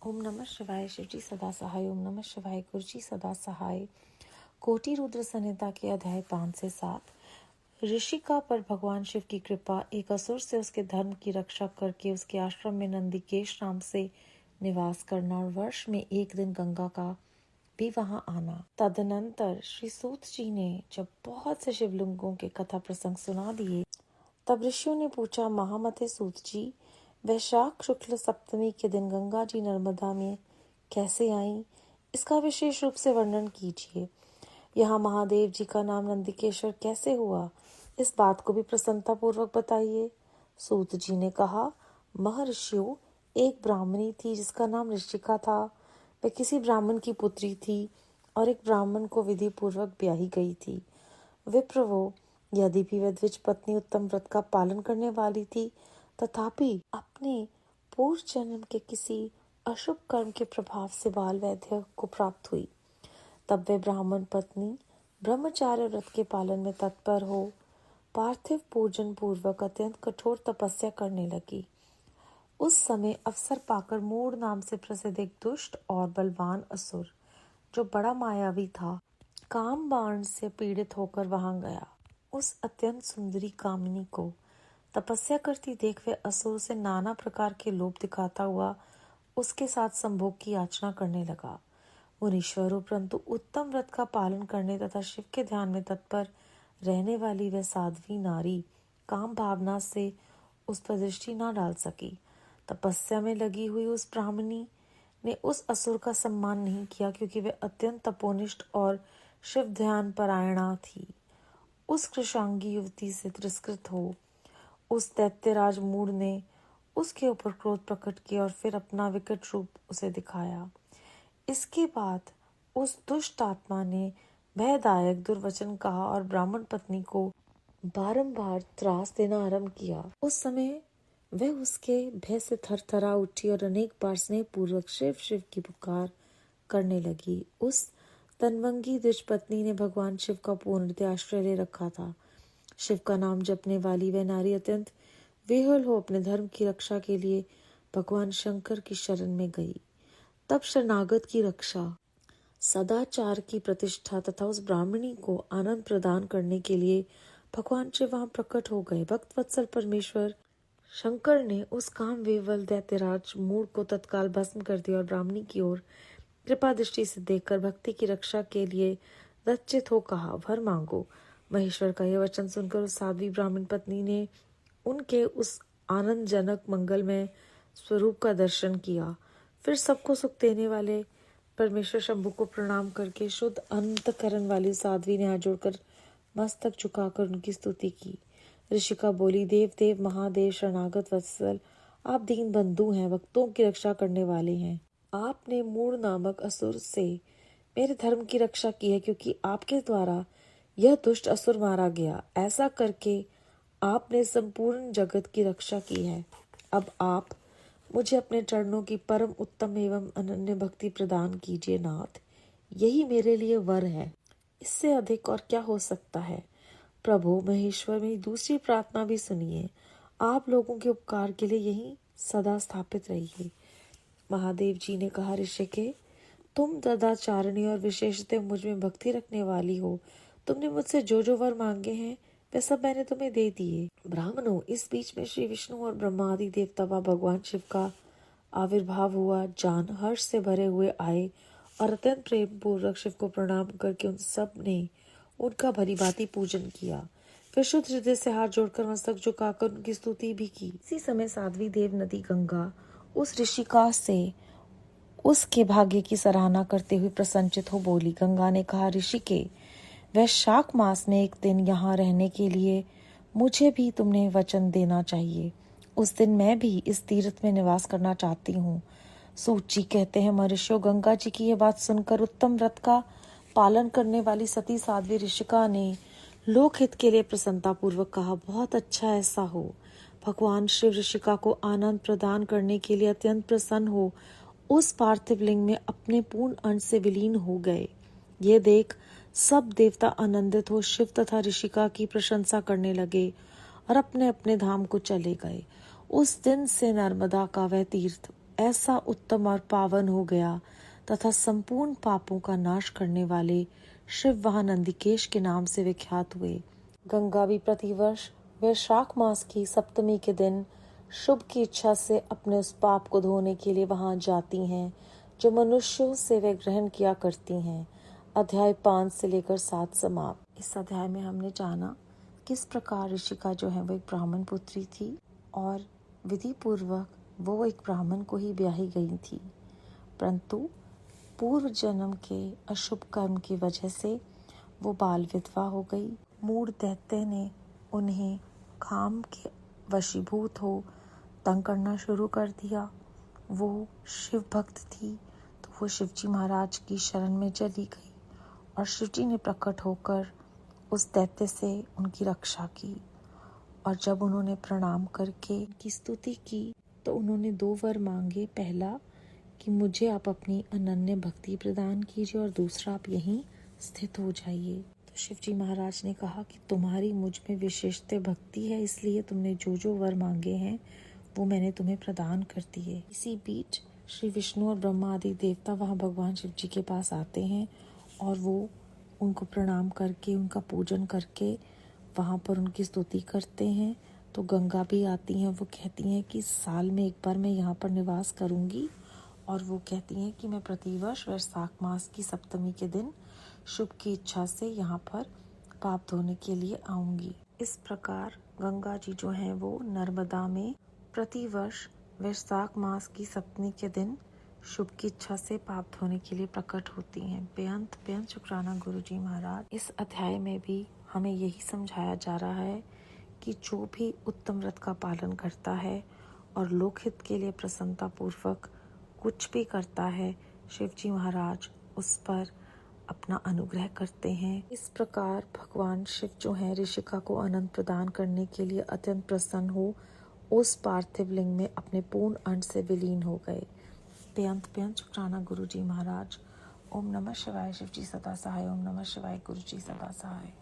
ओम नमः शिवाय। शिवजी सदा सहाय। ओम नमः शिवाय। गुरुजी सदा सहाय। कोटि रुद्र संहिता के अध्याय 5 से 7। ऋषिका पर भगवान शिव की कृपा। एक असुर से उसके धर्म की रक्षा करके उसके आश्रम में नंदिकेश नाम से निवास करना और वर्ष में एक दिन गंगा का भी वहां आना। तदनंतर श्री सूत जी ने जब बहुत से शिवलिंगों के कथा प्रसंग सुना दिए, तब ऋषियों ने पूछा, महामते सूत जी, वैशाख शुक्ल सप्तमी के दिन गंगा जी नर्मदा में कैसे आईं? इसका विशेष रूप से वर्णन कीजिए। यहाँ महादेव जी का नाम नंदिकेश्वर कैसे हुआ? इस बात को भी प्रसन्नता पूर्वक बताइए। सूत जी ने कहा, महर्षियों, एक ब्राह्मणी थी जिसका नाम ऋषिका था। वह किसी ब्राह्मण की पुत्री थी और एक ब्राह्मण को विधि पूर्वक ब्याही गई थी। विप्रवो, यद्यपि वह द्विज पत्नी उत्तम व्रत का पालन करने वाली थी, तथापि अपने पूर्व जन्म के किसी अशुभ कर्म के प्रभाव से बाल वैद्य को प्राप्त हुई। तब वे ब्राह्मण पत्नी ब्रह्मचार्य व्रत के पालन में तत्पर हो पार्थिव पूजन पूर्वक अत्यंत कठोर तपस्या करने लगी। उस समय अवसर पाकर मूढ़ नाम से प्रसिद्ध एक दुष्ट और बलवान असुर, जो बड़ा मायावी था, काम बाण से पीड़ित होकर वहां गया। उस अत्यंत सुंदरी कामिनी को तपस्या करती देख वे असुर से नाना प्रकार के लोभ दिखाता हुआ उसके साथ संभोग की याचना करने लगा। मुनीश्वरों, परंतु उत्तम व्रत का पालन करने तथा शिव के ध्यान में तत्पर रहने वाली वह साध्वी नारी काम भावना से उस पर दृष्टि न डाल सकी। तपस्या में लगी हुई उस ब्राह्मणी ने उस असुर का सम्मान नहीं किया, क्योंकि वह अत्यंत तपोनिष्ठ और शिव ध्यान परायणा थी। उस कृशांगी युवती से तिरस्कृत हो उस दैत्यराज मूढ़ ने उसके ऊपर क्रोध प्रकट किया और फिर अपना विकट रूप उसे दिखाया। इसके बाद उस दुष्ट आत्मा ने भयदायक दुर्वचन कहा और ब्राह्मण पत्नी को बारंबार त्रास देना आरंभ किया। उस समय वह उसके भय से थरथरा उठी और अनेक बार स्नेह पूर्वक शिव शिव की पुकार करने लगी। उस तनवंगी द्विज पत्नी ने भगवान शिव का पूर्णतः आश्रय ले रखा था। शिव का नाम जपने वाली वह नारी अत्यंत विह्वल हो अपने धर्म की रक्षा के लिए भगवान शंकर की शरण में गई। तब शरणागत की रक्षा, सदाचार की प्रतिष्ठा तथा उस ब्राह्मणी को आनंद प्रदान करने के लिए भगवान शिव वहां प्रकट हो गए। भक्त वत्सल परमेश्वर शंकर ने उस काम विवल दैत्यराज मूढ़ को तत्काल भस्म कर दिया और ब्राह्मणी की ओर कृपा दृष्टि से देखकर भक्ति की रक्षा के लिए लज्जित हो कहा, वर मांगो। महेश्वर का यह वचन सुनकर उस साध्वी ब्राह्मण पत्नी ने उनके उस आनंदजनक मंगलमय स्वरूप का दर्शन किया। फिर सबको सुख देने वाले परमेश्वर शंभु को प्रणाम करके शुद्ध अंतकरण वाली साध्वी ने हाथ जोड़कर मस्तक झुकाकर उनकी स्तुति की। ऋषिका बोली, देव देव महादेव शरणागत वत्सल, आप दीन बंधु हैं, भक्तों की रक्षा करने वाले हैं। आपने मूढ़ नामक असुर से मेरे धर्म की रक्षा की है, क्योंकि आपके द्वारा यह दुष्ट असुर मारा गया। ऐसा करके आपने संपूर्ण जगत की रक्षा की है। अब आप मुझे अपने चरणों की परम उत्तम एवं अनन्य भक्ति प्रदान कीजिए नाथ। यही मेरे लिए वर है। इससे अधिक और क्या हो सकता है? प्रभु महेश्वर, मेरी दूसरी प्रार्थना भी सुनिए। आप लोगों के उपकार के लिए यहीं सदा स्थापित रहिए। महादेव जी ने कहा, ऋषिके, तुम सदाचारिणी और विशेषतः मुझ में भक्ति रखने वाली हो। तुमने मुझसे जो जो वर मांगे हैं वह सब मैंने तुम्हें दे दिए। ब्राह्मणों, इस बीच में श्री विष्णु और ब्रह्मादि देवता व भगवान शिव का आविर्भाव हुआ। जान हर्ष से भरे हुए आए और अत्यंत प्रेम पूर्वक शिव को प्रणाम करके उन सब ने उनका भली भांति पूजन किया। फिर शुद्ध हृदय से हाथ जोड़कर मस्तक झुकाकर उनकी स्तुति भी की। इसी समय साध्वी देव नदी गंगा उस ऋषिका से उसके भाग्य की सराहना करते हुए प्रसन्नचित हो बोली। गंगा ने कहा, ऋषिके, वैशाख मास में एक दिन यहाँ रहने के लिए मुझे भी तुमने वचन देना चाहिए। उस दिन मैं भी इस तीर्थ में निवास करना चाहती हूँ। सूत जी कहते हैं, महर्षियों, गंगा जी की यह बात सुनकर उत्तम व्रत का पालन करने वाली सती साध्वी ऋषिका ने लोकहित के लिए प्रसन्नता पूर्वक कहा, बहुत अच्छा ऐसा हो। भगवान शिव ऋषिका को आनंद प्रदान करने के लिए अत्यंत प्रसन्न हो उस पार्थिव लिंग में अपने पूर्ण अंश से विलीन हो गए। ये देख सब देवता आनंदित हो शिव तथा ऋषिका की प्रशंसा करने लगे और अपने अपने धाम को चले गए। उस दिन से नर्मदा का वह तीर्थ ऐसा उत्तम और पावन हो गया तथा संपूर्ण पापों का नाश करने वाले शिव वहां नंदिकेश के नाम से विख्यात हुए। गंगा भी प्रतिवर्ष वैशाख मास की सप्तमी के दिन शुभ की इच्छा से अपने उस पाप को धोने के लिए वहां जाती हैं जो मनुष्यों से वे ग्रहण किया करती हैं। अध्याय 5 से लेकर 7 समाप्त। इस अध्याय में हमने जाना किस प्रकार ऋषिका जो है वो एक ब्राह्मण पुत्री थी और विधि पूर्वक वो एक ब्राह्मण को ही ब्याही गई थी, परंतु पूर्व जन्म के अशुभ कर्म की वजह से वो बाल विधवा हो गई। मूढ़ दैत्य ने उन्हें काम के वशीभूत हो तंग करना शुरू कर दिया। वो शिव भक्त थी तो वो शिवजी महाराज की शरण में चली गई और शिवजी ने प्रकट होकर उस दैत्य से उनकी रक्षा की। और जब उन्होंने प्रणाम करके उनकी स्तुति की तो उन्होंने 2 वर मांगे। पहला कि मुझे आप अपनी अनन्य भक्ति प्रदान कीजिए और दूसरा आप यहीं स्थित हो जाइए। तो शिवजी महाराज ने कहा कि तुम्हारी मुझ में विशेषतः भक्ति है, इसलिए तुमने जो जो वर मांगे हैं वो मैंने तुम्हें प्रदान कर दिए। इसी बीच श्री विष्णु और ब्रह्मा आदि देवता वहाँ भगवान शिव जी के पास आते हैं और वो उनको प्रणाम करके उनका पूजन करके वहाँ पर उनकी स्तुति करते हैं। तो गंगा भी आती हैं, वो कहती हैं कि साल में एक बार मैं यहाँ पर निवास करूँगी और वो कहती हैं कि मैं प्रतिवर्ष वैशाख मास की सप्तमी के दिन शुभ की इच्छा से यहाँ पर पाप धोने के लिए आऊँगी। इस प्रकार गंगा जी जो हैं वो नर्मदा में प्रतिवर्ष वैशाख मास की सप्तमी के दिन शुभ की इच्छा से पाप धोने के लिए प्रकट होती हैं। बेअंत शुक्राना गुरु जी महाराज। इस अध्याय में भी हमें यही समझाया जा रहा है कि जो भी उत्तम व्रत का पालन करता है और लोकहित के लिए प्रसन्नता पूर्वक कुछ भी करता है, शिवजी महाराज उस पर अपना अनुग्रह करते हैं। इस प्रकार भगवान शिव जो हैं ऋषिका को अनंत प्रदान करने के लिए अत्यंत प्रसन्न हो उस पार्थिव लिंग में अपने पूर्ण अंश से विलीन हो गए। बेअंत शुक्राना गुरु जी महाराज। ओम नमः शिवाय। शिवजी सदा सहाय। ओम नमः शिवाय। गुरु जी सदा सहाय।